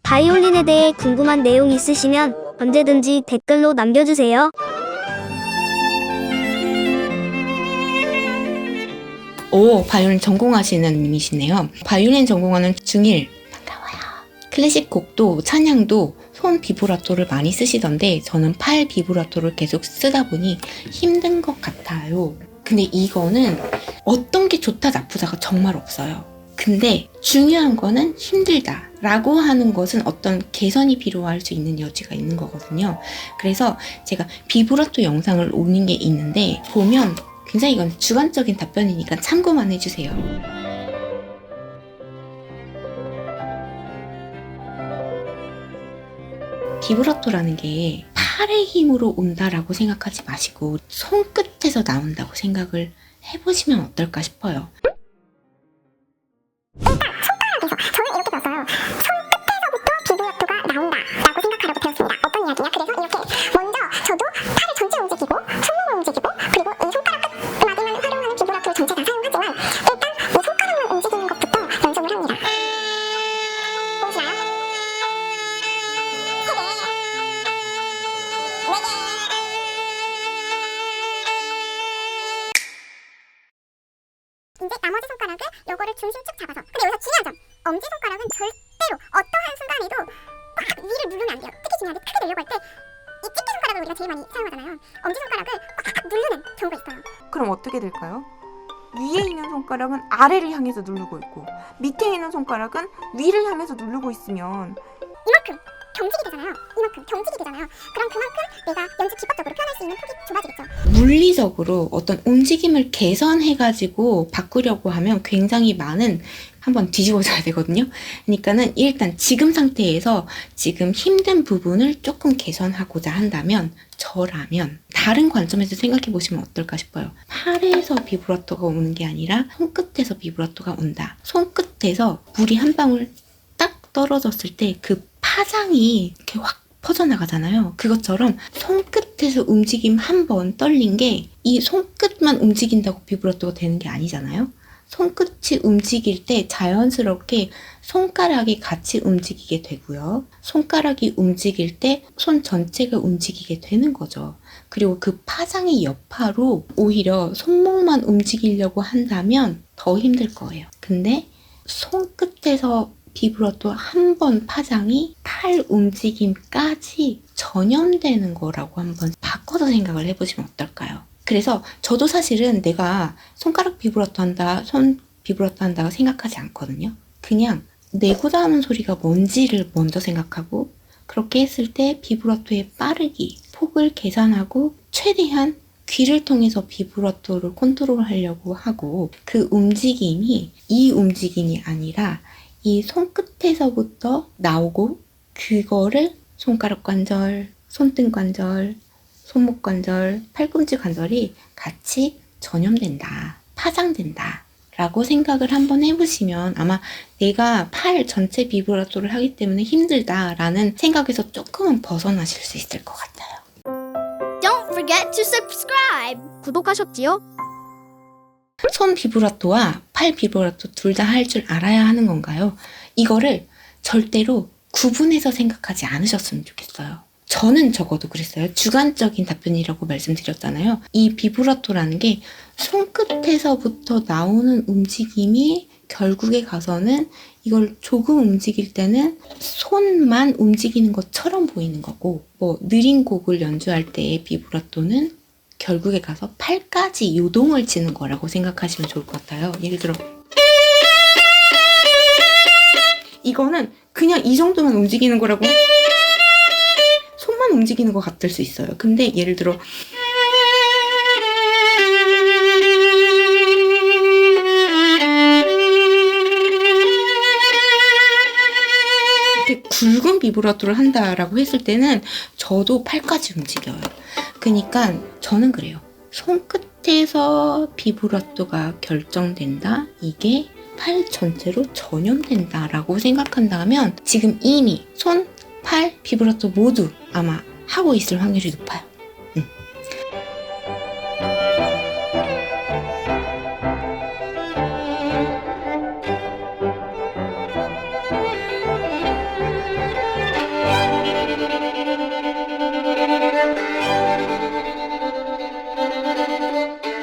바이올린에 대해 궁금한 내용 있으시면 언제든지 댓글로 남겨주세요. 오, 바이올린 전공하시는 님이시네요. 바이올린 전공하는 중1. 반가워요. 클래식 곡도 찬양도 손 비브라토를 많이 쓰시던데 저는 팔 비브라토를 계속 쓰다 보니 힘든 것 같아요. 근데 이거는 어떤 게 좋다 나쁘다가 정말 없어요. 근데 중요한 거는 힘들다 라고 하는 것은 어떤 개선이 필요할 수 있는 여지가 있는 거거든요. 그래서 제가 비브라토 영상을 올린 게 있는데 보면 굉장히 이건 주관적인 답변이니까 참고만 해주세요. 비브라토라는 게 팔의 힘으로 온다라고 생각하지 마시고 손끝에서 나온다고 생각을 해보시면 어떨까 싶어요. 저는 이렇게 배웠어요. 손끝에서부터 비브라토가 나온다라고 생각하라고 배웠습니다. 어떤 이야기냐? 그래서 이렇게 먼저 저도 팔을 전체 움직이고 손목을 움직이고 그리고 이 손가락 끝마디만 활용하는 비브라토를 전체 다 사용하지만 일단 이 손가락만 움직이는 것부터 연습을 합니다. 보이시나요? 3개, 4개. 이제 나머지 손가락을 요거를 중심 쭉 잡아서. 근데 여기서 중요한 점, 엄지손가락은 절대로 어떠한 순간에도 막 위를 누르면 안 돼요. 특히 중요한데 크게 내려고 할 때 이 집게 손가락을 우리가 제일 많이 사용하잖아요. 엄지손가락을 꽉 누르는 경우가 있어요. 그럼 어떻게 될까요? 위에 있는 손가락은 아래를 향해서 누르고 있고 밑에 있는 손가락은 위를 향해서 누르고 있으면 이만큼 경직이 되잖아요. 이만큼 경직이 되잖아요. 그럼 그만큼 내가 연주 기법적으로 표현할 수 있는 폭이 좁아지겠죠. 물리적으로 어떤 움직임을 개선해가지고 바꾸려고 하면 굉장히 많은 한번 뒤집어져야 되거든요. 그러니까는 일단 지금 상태에서 지금 힘든 부분을 조금 개선하고자 한다면 저라면 다른 관점에서 생각해 보시면 어떨까 싶어요. 팔에서 비브라토가 오는 게 아니라 손끝에서 비브라토가 온다. 손끝에서 물이 한 방울 딱 떨어졌을 때 그 파장이 이렇게 확 퍼져나가잖아요. 그것처럼 손끝에서 움직임 한 번 떨린 게 이 손끝만 움직인다고 비브라토가 되는 게 아니잖아요. 손끝이 움직일 때 자연스럽게 손가락이 같이 움직이게 되고요. 손가락이 움직일 때 손 전체가 움직이게 되는 거죠. 그리고 그 파장의 여파로 오히려 손목만 움직이려고 한다면 더 힘들 거예요. 근데 손끝에서 비브라토 한 번 파장이 팔 움직임까지 전염되는 거라고 한번 바꿔서 생각을 해보시면 어떨까요? 그래서 저도 사실은 내가 손가락 비브라토 한다, 손 비브라토 한다고 생각하지 않거든요. 그냥 내고자 하는 소리가 뭔지를 먼저 생각하고 그렇게 했을 때 비브라토의 빠르기, 폭을 계산하고 최대한 귀를 통해서 비브라토를 컨트롤하려고 하고 그 움직임이 이 움직임이 아니라 이 손끝에서부터 나오고 그거를 손가락 관절, 손등 관절, 손목 관절, 팔꿈치 관절이 같이 전염된다, 파장된다 라고 생각을 한번 해보시면 아마 내가 팔 전체 비브라토를 하기 때문에 힘들다 라는 생각에서 조금은 벗어나실 수 있을 것 같아요. Don't forget to subscribe. 구독하셨지요? 손 비브라토와 팔 비브라토 둘 다 할 줄 알아야 하는 건가요? 이거를 절대로 구분해서 생각하지 않으셨으면 좋겠어요. 저는 적어도 그랬어요. 주관적인 답변이라고 말씀드렸잖아요. 이 비브라토라는 게 손끝에서부터 나오는 움직임이 결국에 가서는 이걸 조금 움직일 때는 손만 움직이는 것처럼 보이는 거고 뭐 느린 곡을 연주할 때의 비브라토는 결국에 가서 팔까지 요동을 치는 거라고 생각하시면 좋을 것 같아요. 예를 들어 이거는 그냥 이 정도만 움직이는 거라고 손만 움직이는 것 같을 수 있어요. 근데 예를 들어 이렇게 굵은 비브라토를 한다라고 했을 때는 저도 팔까지 움직여요. 그러니까 저는 그래요. 손끝에서 비브라토가 결정된다. 이게 팔 전체로 전염된다라고 생각한다면 지금 이미 손, 팔, 비브라토 모두 아마 하고 있을 확률이 높아요. 네.